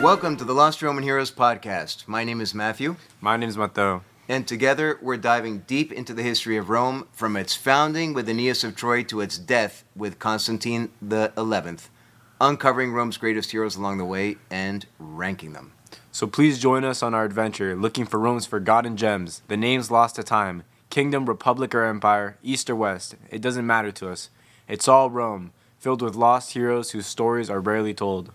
Welcome to the Lost Roman Heroes podcast. My name is Matthew. My name is Matteo. And together we're diving deep into the history of Rome from its founding with Aeneas of Troy to its death with Constantine the 11th, uncovering Rome's greatest heroes along the way and ranking them. So please join us on our adventure looking for Rome's forgotten gems, the names lost to time, kingdom, republic, or empire, east or west. It doesn't matter to us. It's all Rome, filled with lost heroes whose stories are rarely told.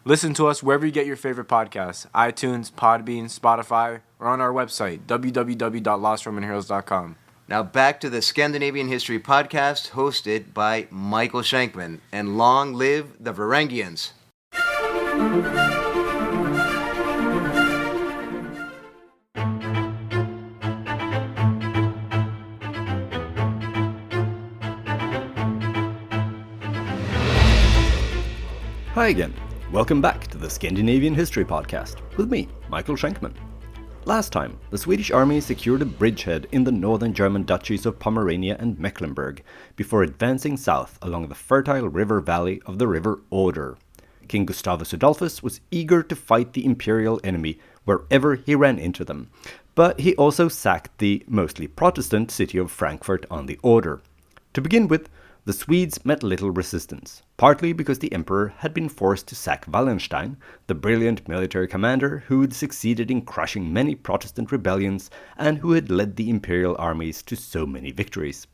Listen to us wherever you get your favorite podcasts, iTunes, Podbean, Spotify, or on our website, www.lostromanheroes.com. Now back to the Scandinavian History Podcast, hosted by Michael Shankman. And long live the Varangians! Hi again. Welcome back to the Scandinavian History Podcast with me, Michael Shankman. Last time, the Swedish army secured a bridgehead in the northern German duchies of Pomerania and Mecklenburg before advancing south along the fertile river valley of the River Oder. King Gustavus Adolphus was eager to fight the imperial enemy wherever he ran into them, but he also sacked the mostly Protestant city of Frankfurt on the Oder. To begin with, the Swedes met little resistance, partly because the emperor had been forced to sack Wallenstein, the brilliant military commander who had succeeded in crushing many Protestant rebellions and who had led the imperial armies to so many victories.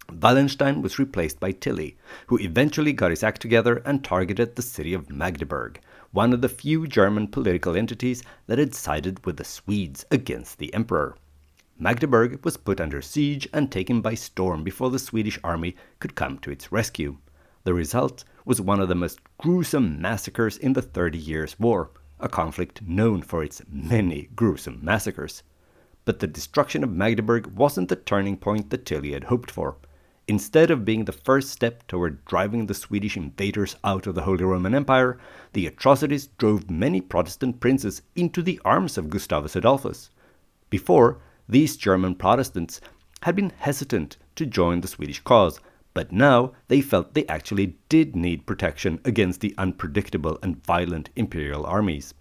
Wallenstein was replaced by Tilly, who eventually got his act together and targeted the city of Magdeburg, one of the few German political entities that had sided with the Swedes against the emperor. Magdeburg was put under siege and taken by storm before the Swedish army could come to its rescue. The result was one of the most gruesome massacres in the 30 Years' War, a conflict known for its many gruesome massacres. But the destruction of Magdeburg wasn't the turning point that Tilly had hoped for. Instead of being the first step toward driving the Swedish invaders out of the Holy Roman Empire, the atrocities drove many Protestant princes into the arms of Gustavus Adolphus. Before, these German Protestants had been hesitant to join the Swedish cause, but now they felt they actually did need protection against the unpredictable and violent imperial armies.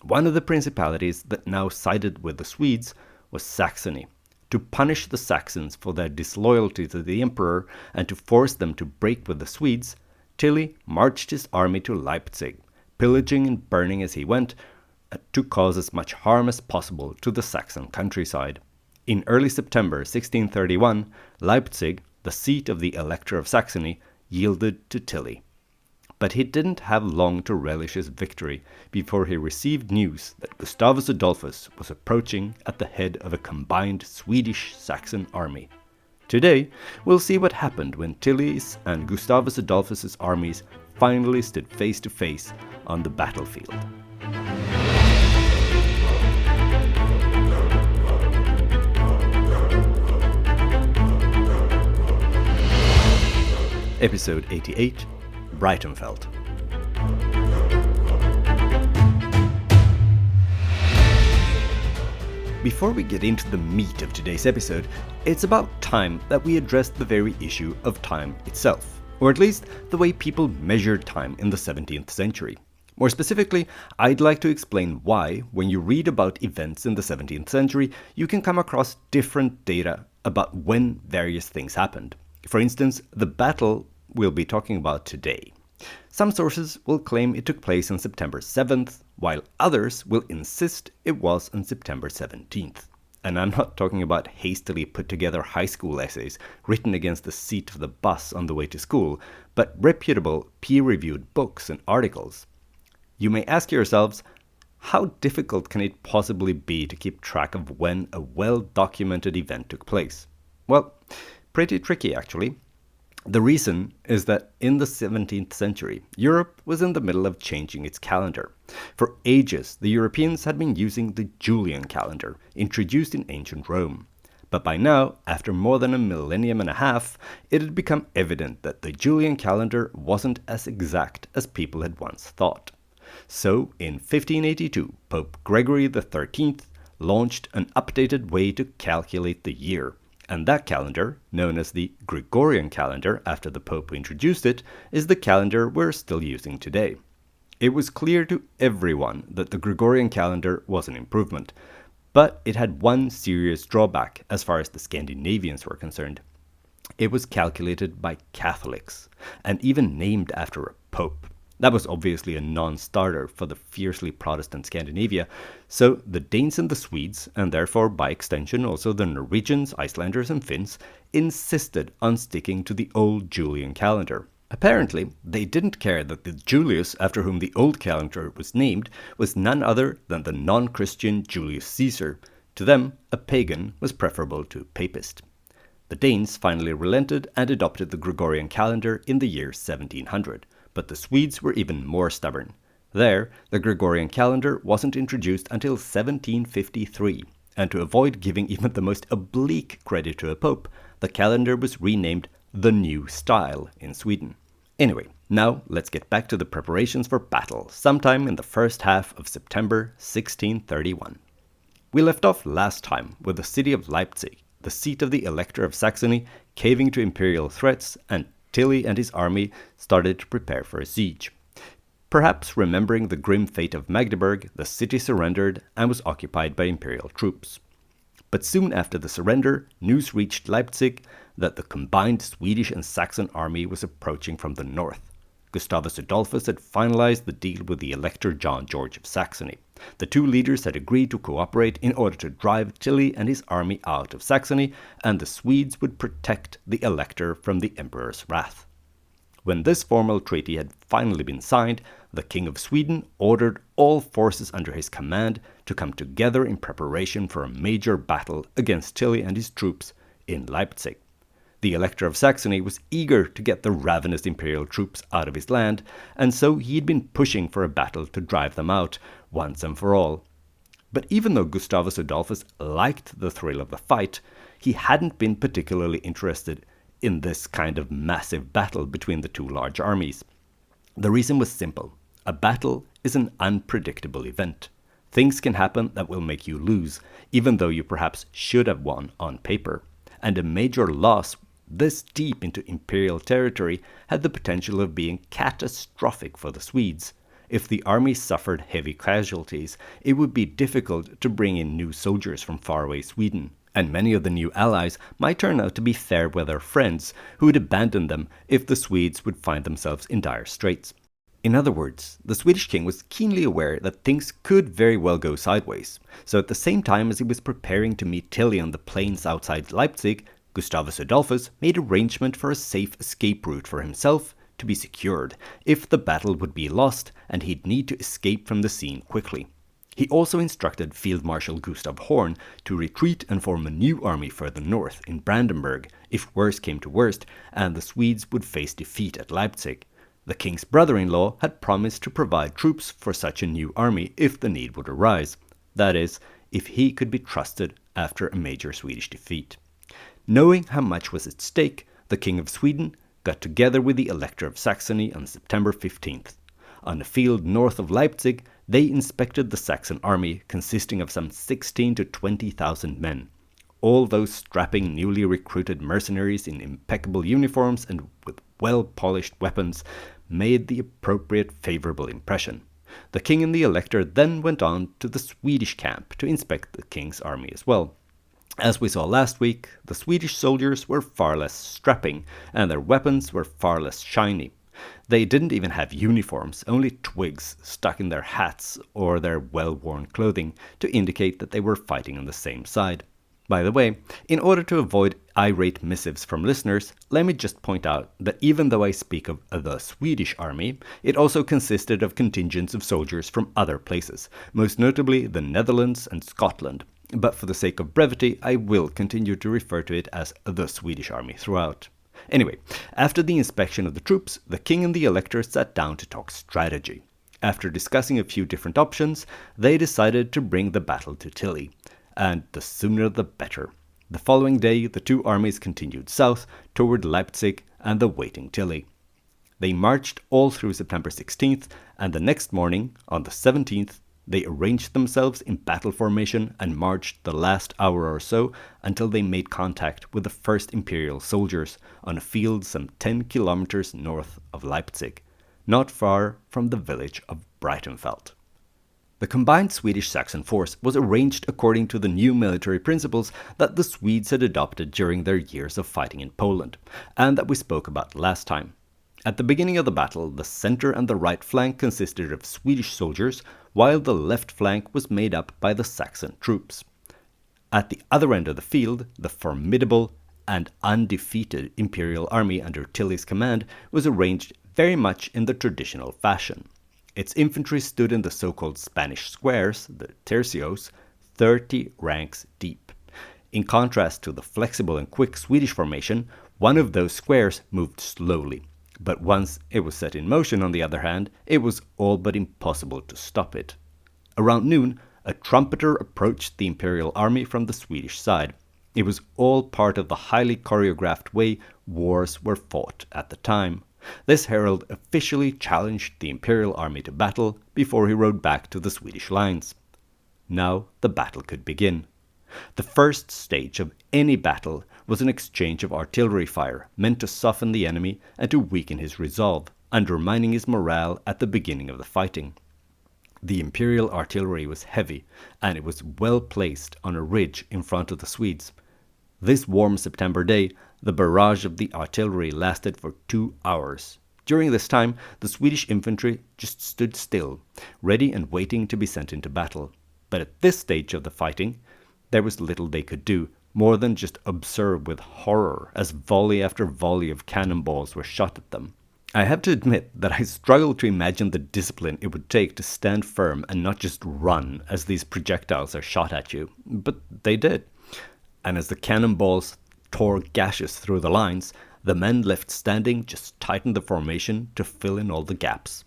One of the principalities that now sided with the Swedes was Saxony. To punish the Saxons for their disloyalty to the emperor and to force them to break with the Swedes, Tilly marched his army to Leipzig, pillaging and burning as he went, to cause as much harm as possible to the Saxon countryside. In early September 1631, Leipzig, the seat of the Elector of Saxony, yielded to Tilly. But he didn't have long to relish his victory before he received news that Gustavus Adolphus was approaching at the head of a combined Swedish-Saxon army. Today, we'll see what happened when Tilly's and Gustavus Adolphus's armies finally stood face to face on the battlefield. Episode 88, Breitenfeld. Before we get into the meat of today's episode, it's about time that we address the very issue of time itself, or at least the way people measured time in the 17th century. More specifically, I'd like to explain why, when you read about events in the 17th century, you can come across different data about when various things happened. For instance, the battle we'll be talking about today. Some sources will claim it took place on September 7th, while others will insist it was on September 17th. And I'm not talking about hastily put together high school essays written against the seat of the bus on the way to school, but reputable, peer-reviewed books and articles. You may ask yourselves, how difficult can it possibly be to keep track of when a well-documented event took place? Well, pretty tricky actually. The reason is that in the 17th century, Europe was in the middle of changing its calendar. For ages, the Europeans had been using the Julian calendar, introduced in ancient Rome. But by now, after more than a millennium and a half, it had become evident that the Julian calendar wasn't as exact as people had once thought. So, in 1582, Pope Gregory XIII launched an updated way to calculate the year, And that calendar, known as the Gregorian calendar after the Pope who introduced it, is the calendar we're still using today. It was clear to everyone that the Gregorian calendar was an improvement, but it had one serious drawback as far as the Scandinavians were concerned. It was calculated by Catholics, and even named after a pope. That was obviously a non-starter for the fiercely Protestant Scandinavia, so the Danes and the Swedes, and therefore by extension also the Norwegians, Icelanders and Finns, insisted on sticking to the old Julian calendar. Apparently, they didn't care that the Julius after whom the old calendar was named was none other than the non-Christian Julius Caesar. To them, a pagan was preferable to a papist. The Danes finally relented and adopted the Gregorian calendar in the year 1700. But the Swedes were even more stubborn. There, the Gregorian calendar wasn't introduced until 1753, and to avoid giving even the most oblique credit to a pope, the calendar was renamed the New Style in Sweden. Anyway, now let's get back to the preparations for battle, sometime in the first half of September 1631. We left off last time with the city of Leipzig, the seat of the Elector of Saxony, caving to imperial threats, and Tilly and his army started to prepare for a siege. Perhaps remembering the grim fate of Magdeburg, the city surrendered and was occupied by imperial troops. But soon after the surrender, news reached Leipzig that the combined Swedish and Saxon army was approaching from the north. Gustavus Adolphus had finalized the deal with the Elector John George of Saxony. The two leaders had agreed to cooperate in order to drive Tilly and his army out of Saxony, and the Swedes would protect the Elector from the Emperor's wrath. When this formal treaty had finally been signed, the King of Sweden ordered all forces under his command to come together in preparation for a major battle against Tilly and his troops in Leipzig. The Elector of Saxony was eager to get the ravenous imperial troops out of his land, and so he had been pushing for a battle to drive them out once and for all. But even though Gustavus Adolphus liked the thrill of the fight, he hadn't been particularly interested in this kind of massive battle between the two large armies. The reason was simple. A battle is an unpredictable event. Things can happen that will make you lose, even though you perhaps should have won on paper. And a major loss this deep into imperial territory had the potential of being catastrophic for the Swedes. If the army suffered heavy casualties, it would be difficult to bring in new soldiers from faraway Sweden, and many of the new allies might turn out to be fair-weather friends who would abandon them if the Swedes would find themselves in dire straits. In other words, the Swedish king was keenly aware that things could very well go sideways, so at the same time as he was preparing to meet Tilly on the plains outside Leipzig, Gustavus Adolphus made arrangement for a safe escape route for himself to be secured if the battle would be lost and he'd need to escape from the scene quickly. He also instructed Field Marshal Gustav Horn to retreat and form a new army further north in Brandenburg if worse came to worst and the Swedes would face defeat at Leipzig. The king's brother-in-law had promised to provide troops for such a new army if the need would arise. That is, if he could be trusted after a major Swedish defeat. Knowing how much was at stake, the King of Sweden got together with the Elector of Saxony on September 15th. On a field north of Leipzig, they inspected the Saxon army, consisting of some 16,000 to 20,000 men. All those strapping newly recruited mercenaries in impeccable uniforms and with well-polished weapons made the appropriate favorable impression. The king and the Elector then went on to the Swedish camp to inspect the king's army as well. As we saw last week, the Swedish soldiers were far less strapping, and their weapons were far less shiny. They didn't even have uniforms, only twigs stuck in their hats or their well-worn clothing to indicate that they were fighting on the same side. By the way, in order to avoid irate missives from listeners, let me just point out that even though I speak of the Swedish army, it also consisted of contingents of soldiers from other places, most notably the Netherlands and Scotland. But for the sake of brevity, I will continue to refer to it as the Swedish army throughout. Anyway, after the inspection of the troops, the king and the Elector sat down to talk strategy. After discussing a few different options, they decided to bring the battle to Tilly, and the sooner the better. The following day, the two armies continued south toward Leipzig and the waiting Tilly. They marched all through September 16th, and the next morning, on the 17th, They arranged themselves in battle formation and marched the last hour or so until they made contact with the first Imperial soldiers on a field some 10 kilometers north of Leipzig, not far from the village of Breitenfeld. The combined Swedish-Saxon force was arranged according to the new military principles that the Swedes had adopted during their years of fighting in Poland, and that we spoke about last time. At the beginning of the battle, the center and the right flank consisted of Swedish soldiers, while the left flank was made up by the Saxon troops. At the other end of the field, the formidable and undefeated Imperial army under Tilly's command was arranged very much in the traditional fashion. Its infantry stood in the so-called Spanish squares, the tercios, 30 ranks deep. In contrast to the flexible and quick Swedish formation, one of those squares moved slowly. But once it was set in motion, on the other hand, it was all but impossible to stop it. Around noon, a trumpeter approached the Imperial army from the Swedish side. It was all part of the highly choreographed way wars were fought at the time. This herald officially challenged the Imperial army to battle before he rode back to the Swedish lines. Now the battle could begin. The first stage of any battle was an exchange of artillery fire meant to soften the enemy and to weaken his resolve, undermining his morale at the beginning of the fighting. The Imperial artillery was heavy, and it was well placed on a ridge in front of the Swedes. This warm September day, the barrage of the artillery lasted for 2 hours. During this time, the Swedish infantry just stood still, ready and waiting to be sent into battle. But at this stage of the fighting, there was little they could do, more than just observe with horror as volley after volley of cannonballs were shot at them. I have to admit that I struggle to imagine the discipline it would take to stand firm and not just run as these projectiles are shot at you, but they did. And as the cannonballs tore gashes through the lines, the men left standing just tightened the formation to fill in all the gaps.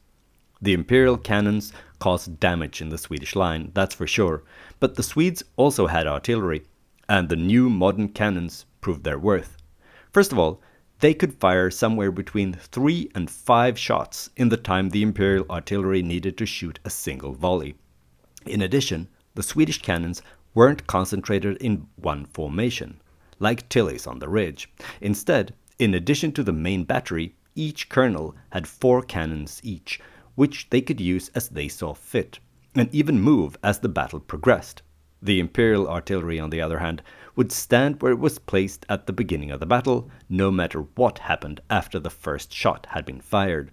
The Imperial cannons caused damage in the Swedish line, that's for sure, but the Swedes also had artillery, and the new modern cannons proved their worth. First of all, they could fire somewhere between 3 and 5 shots in the time the Imperial artillery needed to shoot a single volley. In addition, the Swedish cannons weren't concentrated in one formation, like Tilly's on the ridge. Instead, in addition to the main battery, each colonel had 4 cannons each, which they could use as they saw fit, and even move as the battle progressed. The Imperial artillery, on the other hand, would stand where it was placed at the beginning of the battle, no matter what happened after the first shot had been fired.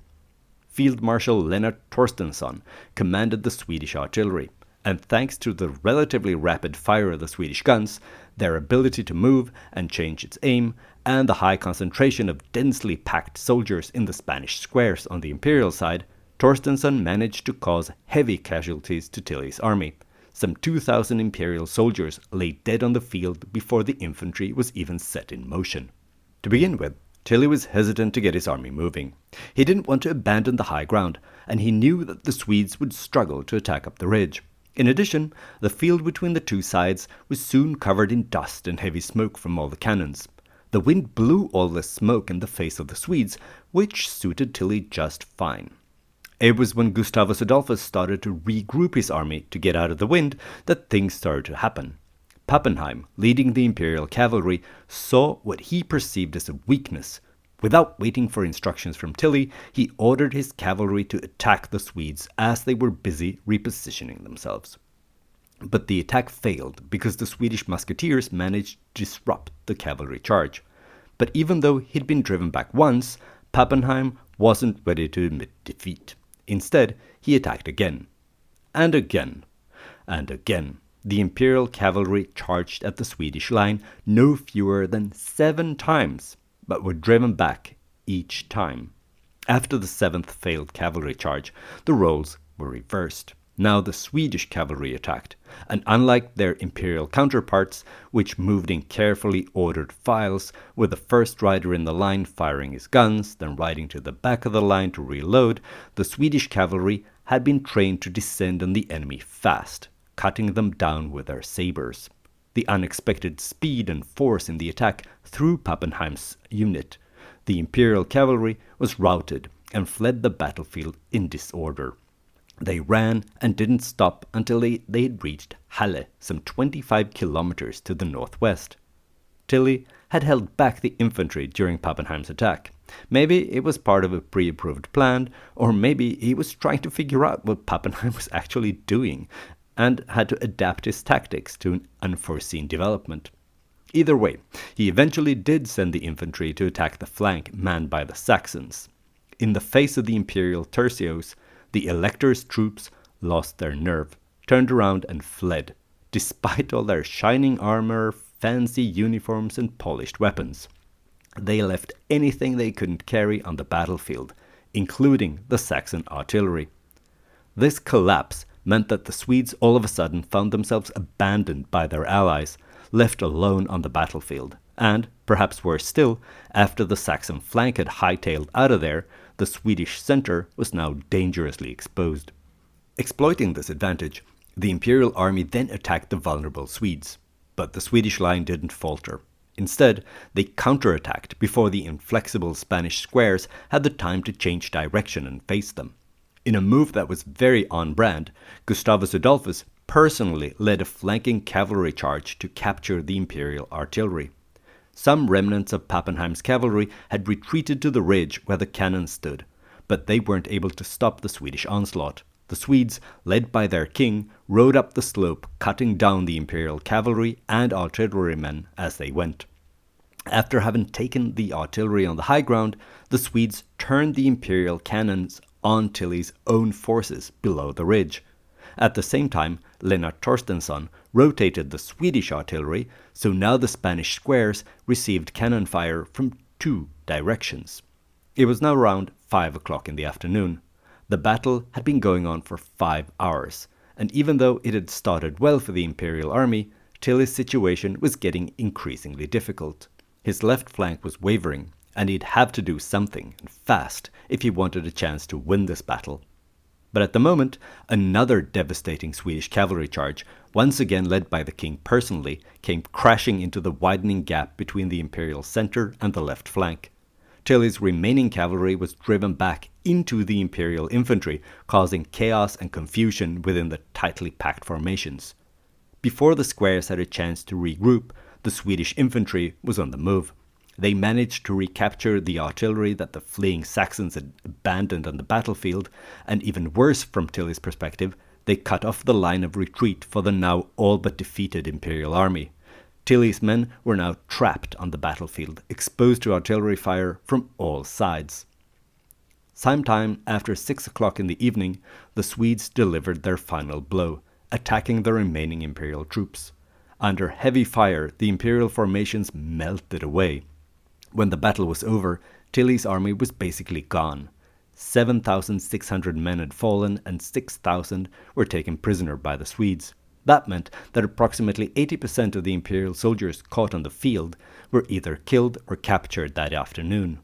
Field Marshal Lennart Torstensson commanded the Swedish artillery, and thanks to the relatively rapid fire of the Swedish guns, their ability to move and change its aim, and the high concentration of densely packed soldiers in the Spanish squares on the Imperial side, Torstensson managed to cause heavy casualties to Tilly's army. Some 2,000 Imperial soldiers lay dead on the field before the infantry was even set in motion. To begin with, Tilly was hesitant to get his army moving. He didn't want to abandon the high ground, and he knew that the Swedes would struggle to attack up the ridge. In addition, the field between the two sides was soon covered in dust and heavy smoke from all the cannons. The wind blew all this smoke in the face of the Swedes, which suited Tilly just fine. It was when Gustavus Adolphus started to regroup his army to get out of the wind that things started to happen. Pappenheim, leading the Imperial cavalry, saw what he perceived as a weakness. Without waiting for instructions from Tilly, he ordered his cavalry to attack the Swedes as they were busy repositioning themselves. But the attack failed because the Swedish musketeers managed to disrupt the cavalry charge. But even though he'd been driven back once, Pappenheim wasn't ready to admit defeat. Instead, he attacked again. And again. And again. The Imperial cavalry charged at the Swedish line no fewer than 7 times, but were driven back each time. After the 7th failed cavalry charge, the roles were reversed. Now the Swedish cavalry attacked, and unlike their Imperial counterparts, which moved in carefully ordered files, with the first rider in the line firing his guns, then riding to the back of the line to reload, the Swedish cavalry had been trained to descend on the enemy fast, cutting them down with their sabers. The unexpected speed and force in the attack threw Pappenheim's unit. The Imperial cavalry was routed and fled the battlefield in disorder. They ran and didn't stop until they had reached Halle, some 25 kilometers to the northwest. Tilly had held back the infantry during Pappenheim's attack. Maybe it was part of a pre-approved plan, or maybe he was trying to figure out what Pappenheim was actually doing and had to adapt his tactics to an unforeseen development. Either way, he eventually did send the infantry to attack the flank manned by the Saxons. In the face of the Imperial tercios, the Elector's troops lost their nerve, turned around and fled, despite all their shining armor, fancy uniforms and polished weapons. They left anything they couldn't carry on the battlefield, including the Saxon artillery. This collapse meant that the Swedes all of a sudden found themselves abandoned by their allies, left alone on the battlefield, and, perhaps worse still, after the Saxon flank had hightailed out of there, the Swedish centre was now dangerously exposed. Exploiting this advantage, the Imperial army then attacked the vulnerable Swedes, but the Swedish line didn't falter. Instead, they counterattacked before the inflexible Spanish squares had the time to change direction and face them. In a move that was very on brand, Gustavus Adolphus personally led a flanking cavalry charge to capture the Imperial artillery. Some remnants of Pappenheim's cavalry had retreated to the ridge where the cannon stood, but they weren't able to stop the Swedish onslaught. The Swedes, led by their king, rode up the slope, cutting down the Imperial cavalry and artillerymen as they went. After having taken the artillery on the high ground, the Swedes turned the Imperial cannons on Tilly's own forces below the ridge. At the same time, Lennart Torstensson rotated the Swedish artillery, so now the Spanish squares received cannon fire from two directions. It was now around 5 o'clock in the afternoon. The battle had been going on for 5 hours, and even though it had started well for the Imperial army, Tilly's situation was getting increasingly difficult. His left flank was wavering, and he'd have to do something, and fast, if he wanted a chance to win this battle. But at the moment, another devastating Swedish cavalry charge, once again led by the king personally, came crashing into the widening gap between the Imperial centre and the left flank. Tilly's remaining cavalry was driven back into the Imperial infantry, causing chaos and confusion within the tightly packed formations. Before the squares had a chance to regroup, the Swedish infantry was on the move. They managed to recapture the artillery that the fleeing Saxons had abandoned on the battlefield, and even worse from Tilly's perspective, they cut off the line of retreat for the now all but defeated Imperial army. Tilly's men were now trapped on the battlefield, exposed to artillery fire from all sides. Sometime after 6 o'clock in the evening, the Swedes delivered their final blow, attacking the remaining Imperial troops. Under heavy fire, the Imperial formations melted away. When the battle was over, Tilly's army was basically gone. 7,600 men had fallen and 6,000 were taken prisoner by the Swedes. That meant that approximately 80% of the Imperial soldiers caught on the field were either killed or captured that afternoon.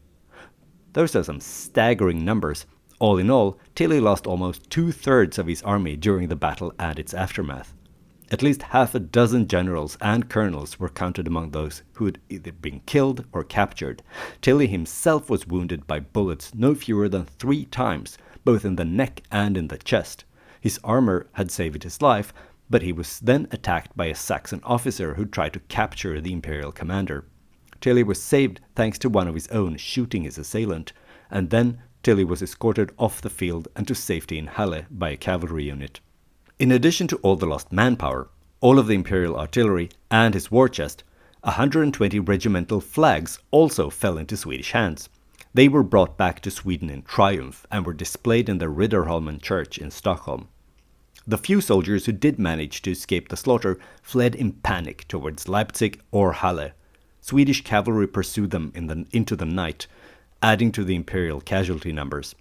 Those are some staggering numbers. All in all, Tilly lost almost 2/3 of his army during the battle and its aftermath. At least half a dozen generals and colonels were counted among those who had either been killed or captured. Tilly himself was wounded by bullets no fewer than 3 times, both in the neck and in the chest. His armor had saved his life, but he was then attacked by a Saxon officer who tried to capture the Imperial commander. Tilly was saved thanks to one of his own shooting his assailant, and then Tilly was escorted off the field and to safety in Halle by a cavalry unit. In addition to all the lost manpower, all of the Imperial artillery, and his war chest, 120 regimental flags also fell into Swedish hands. They were brought back to Sweden in triumph and were displayed in the Riddarholmen church in Stockholm. The few soldiers who did manage to escape the slaughter fled in panic towards Leipzig or Halle. Swedish cavalry pursued them into the night, adding to the Imperial casualty numbers.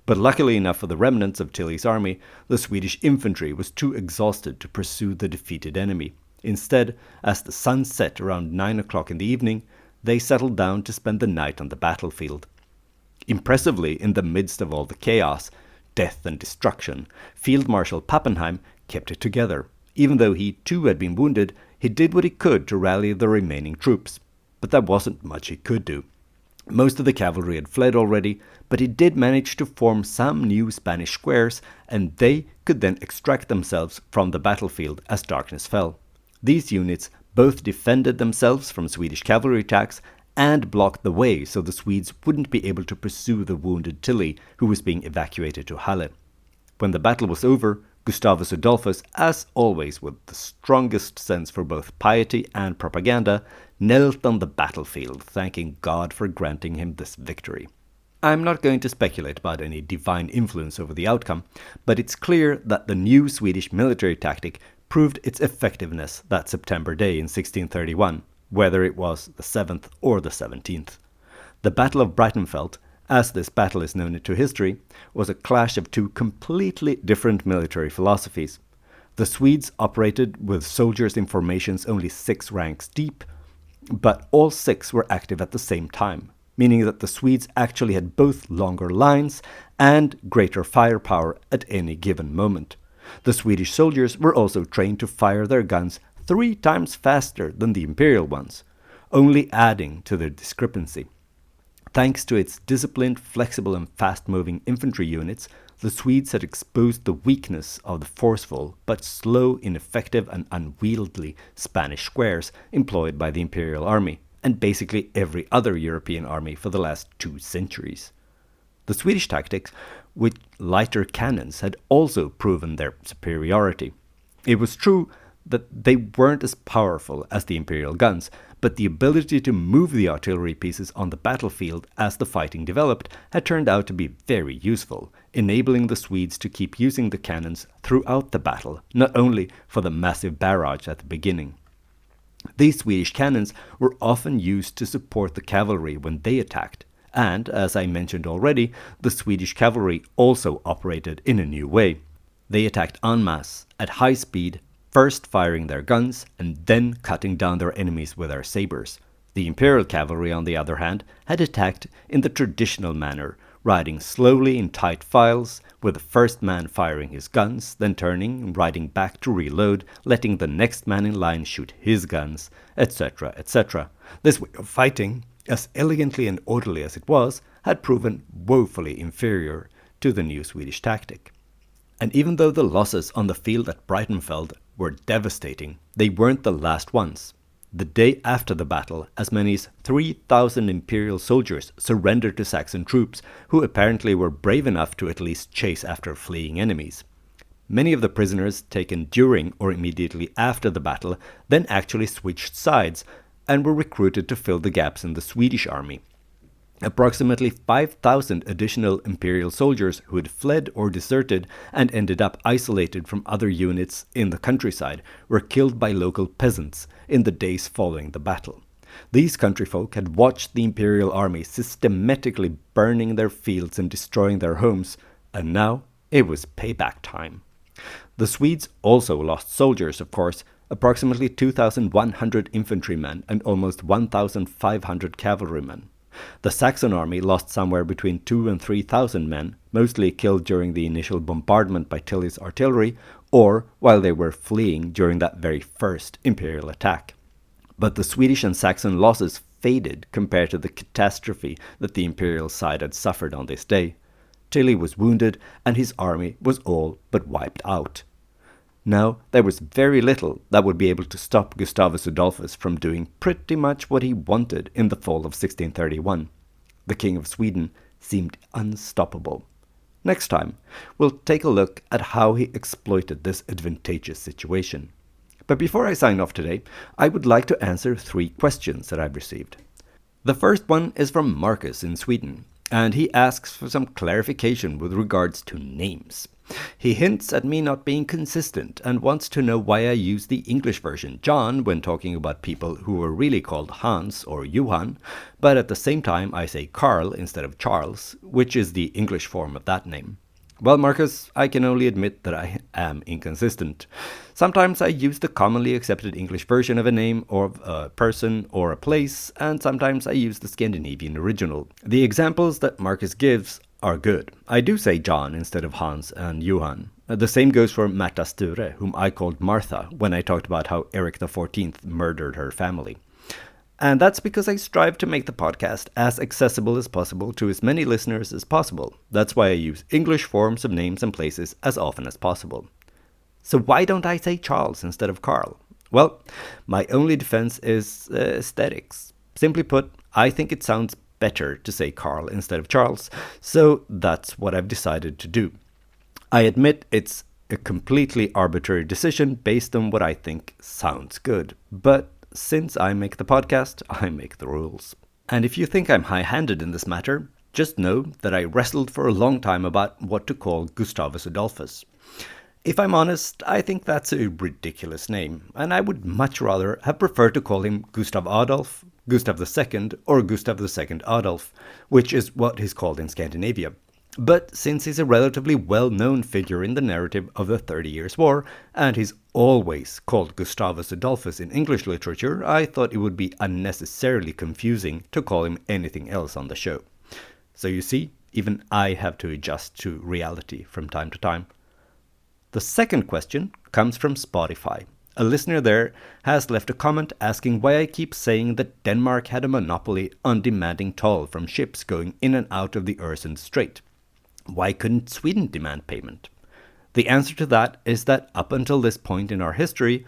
But luckily enough for the remnants of Tilly's army, the Swedish infantry was too exhausted to pursue the defeated enemy. Instead, as the sun set around 9 o'clock in the evening, they settled down to spend the night on the battlefield. Impressively, in the midst of all the chaos, death and destruction, Field Marshal Pappenheim kept it together. Even though he too had been wounded, he did what he could to rally the remaining troops. But there wasn't much he could do. Most of the cavalry had fled already, but it did manage to form some new Spanish squares, and they could then extract themselves from the battlefield as darkness fell. These units both defended themselves from Swedish cavalry attacks and blocked the way so the Swedes wouldn't be able to pursue the wounded Tilly, who was being evacuated to Halle. When the battle was over, Gustavus Adolphus, as always with the strongest sense for both piety and propaganda, knelt on the battlefield, thanking God for granting him this victory. I'm not going to speculate about any divine influence over the outcome, but it's clear that the new Swedish military tactic proved its effectiveness that September day in 1631, whether it was the 7th or the 17th. The Battle of Breitenfeld, as this battle is known to history, was a clash of two completely different military philosophies. The Swedes operated with soldiers in formations only 6 ranks deep, but all 6 were active at the same time, meaning that the Swedes actually had both longer lines and greater firepower at any given moment. The Swedish soldiers were also trained to fire their guns 3 times faster than the Imperial ones, only adding to their discrepancy. Thanks to its disciplined, flexible and fast-moving infantry units, the Swedes had exposed the weakness of the forceful but slow, ineffective and unwieldy Spanish squares employed by the Imperial army, and basically every other European army for the last 2 centuries. The Swedish tactics with lighter cannons had also proven their superiority. It was true that they weren't as powerful as the Imperial guns, but the ability to move the artillery pieces on the battlefield as the fighting developed had turned out to be very useful, enabling the Swedes to keep using the cannons throughout the battle, not only for the massive barrage at the beginning. These Swedish cannons were often used to support the cavalry when they attacked, and, as I mentioned already, the Swedish cavalry also operated in a new way. They attacked en masse, at high speed, first firing their guns and then cutting down their enemies with their sabers. The Imperial cavalry, on the other hand, had attacked in the traditional manner, riding slowly in tight files, with the first man firing his guns, then turning and riding back to reload, letting the next man in line shoot his guns, etc., etc. This way of fighting, as elegantly and orderly as it was, had proven woefully inferior to the new Swedish tactic. And even though the losses on the field at Breitenfeld were devastating, they weren't the last ones. The day after the battle, as many as 3,000 Imperial soldiers surrendered to Saxon troops, who apparently were brave enough to at least chase after fleeing enemies. Many of the prisoners taken during or immediately after the battle then actually switched sides and were recruited to fill the gaps in the Swedish army. Approximately 5,000 additional Imperial soldiers who had fled or deserted and ended up isolated from other units in the countryside were killed by local peasants in the days following the battle. These countryfolk had watched the Imperial army systematically burning their fields and destroying their homes, and now it was payback time. The Swedes also lost soldiers, of course, approximately 2,100 infantrymen and almost 1,500 cavalrymen. The Saxon army lost somewhere between 2,000 and 3,000 men, mostly killed during the initial bombardment by Tilly's artillery, or while they were fleeing during that very first Imperial attack. But the Swedish and Saxon losses faded compared to the catastrophe that the Imperial side had suffered on this day. Tilly was wounded, and his army was all but wiped out. Now, there was very little that would be able to stop Gustavus Adolphus from doing pretty much what he wanted in the fall of 1631. The King of Sweden seemed unstoppable. Next time, we'll take a look at how he exploited this advantageous situation. But before I sign off today, I would like to answer 3 questions that I've received. The first one is from Marcus in Sweden, and he asks for some clarification with regards to names. He hints at me not being consistent and wants to know why I use the English version John when talking about people who were really called Hans or Johan, but at the same time I say Karl instead of Charles, which is the English form of that name. Well, Marcus, I can only admit that I am inconsistent. Sometimes I use the commonly accepted English version of a name or of a person or a place, and sometimes I use the Scandinavian original. The examples that Marcus gives are good. I do say John instead of Hans and Johan. The same goes for Märta Sture, whom I called Martha when I talked about how Eric XIV murdered her family. And that's because I strive to make the podcast as accessible as possible to as many listeners as possible. That's why I use English forms of names and places as often as possible. So why don't I say Charles instead of Carl? Well, my only defense is aesthetics. Simply put, I think it sounds better to say Carl instead of Charles, so that's what I've decided to do. I admit it's a completely arbitrary decision based on what I think sounds good, but since I make the podcast, I make the rules. And if you think I'm high-handed in this matter, just know that I wrestled for a long time about what to call Gustavus Adolphus. If I'm honest, I think that's a ridiculous name, and I would much rather have preferred to call him Gustav Adolf, Gustav II, or Gustav II Adolf, which is what he's called in Scandinavia. But since he's a relatively well-known figure in the narrative of the 30 Years' War, and he's always called Gustavus Adolphus in English literature, I thought it would be unnecessarily confusing to call him anything else on the show. So you see, even I have to adjust to reality from time to time. The second question comes from Spotify. A listener there has left a comment asking why I keep saying that Denmark had a monopoly on demanding toll from ships going in and out of the Øresund Strait. Why couldn't Sweden demand payment? The answer to that is that up until this point in our history,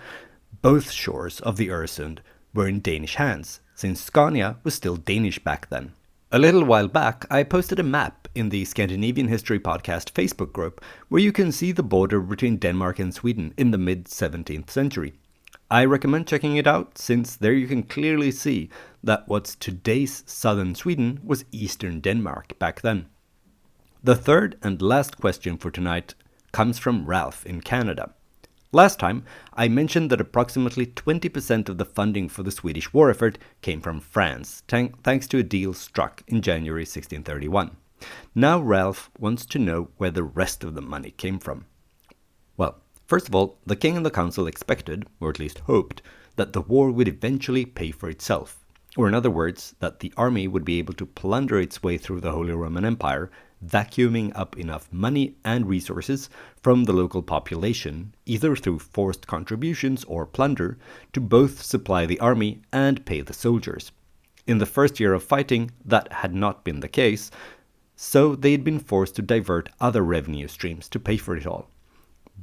both shores of the Øresund were in Danish hands, since Scania was still Danish back then. A little while back, I posted a map in the Scandinavian History Podcast Facebook group where you can see the border between Denmark and Sweden in the mid-17th century. I recommend checking it out, since there you can clearly see that what's today's southern Sweden was eastern Denmark back then. The third and last question for tonight comes from Ralph in Canada. Last time, I mentioned that approximately 20% of the funding for the Swedish war effort came from France, thanks to a deal struck in January 1631. Now Ralph wants to know where the rest of the money came from. Well, first of all, the king and the council expected, or at least hoped, that the war would eventually pay for itself. Or in other words, that the army would be able to plunder its way through the Holy Roman Empire, vacuuming up enough money and resources from the local population, either through forced contributions or plunder, to both supply the army and pay the soldiers. In the first year of fighting, that had not been the case, so they had been forced to divert other revenue streams to pay for it all.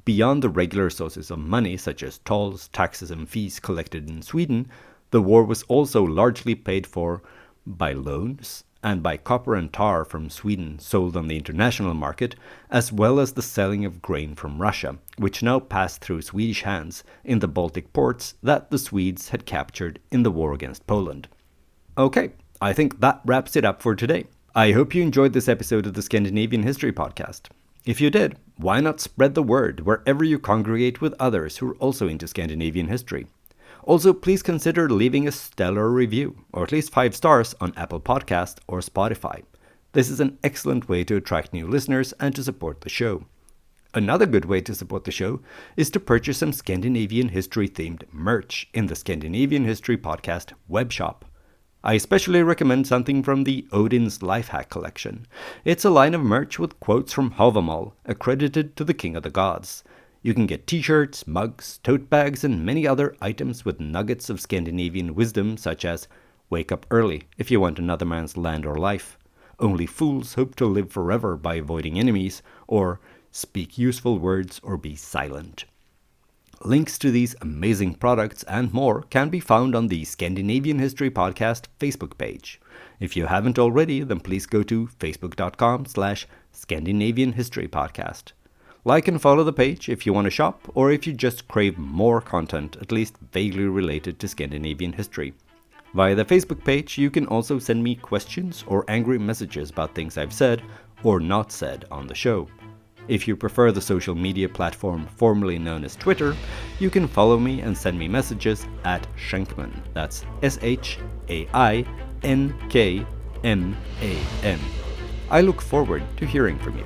Beyond the regular sources of money, such as tolls, taxes and fees collected in Sweden, the war was also largely paid for by loans and by copper and tar from Sweden sold on the international market, as well as the selling of grain from Russia, which now passed through Swedish hands in the Baltic ports that the Swedes had captured in the war against Poland. Okay, I think that wraps it up for today. I hope you enjoyed this episode of the Scandinavian History Podcast. If you did, why not spread the word wherever you congregate with others who are also into Scandinavian history? Also, please consider leaving a stellar review, or at least 5 stars on Apple Podcast or Spotify. This is an excellent way to attract new listeners and to support the show. Another good way to support the show is to purchase some Scandinavian history-themed merch in the Scandinavian History Podcast webshop. I especially recommend something from the Odin's Lifehack collection. It's a line of merch with quotes from Havamal, accredited to the King of the Gods. You can get t-shirts, mugs, tote bags, and many other items with nuggets of Scandinavian wisdom, such as "Wake up early if you want another man's land or life," "Only fools hope to live forever by avoiding enemies," or "Speak useful words or be silent." Links to these amazing products and more can be found on the Scandinavian History Podcast Facebook page. If you haven't already, then please go to facebook.com/Scandinavian History Podcast. Like and follow the page if you want to shop, or if you just crave more content, at least vaguely related to Scandinavian history. Via the Facebook page, you can also send me questions or angry messages about things I've said or not said on the show. If you prefer the social media platform formerly known as Twitter, you can follow me and send me messages at Schenkman. That's SHAINKMAN. I look forward to hearing from you.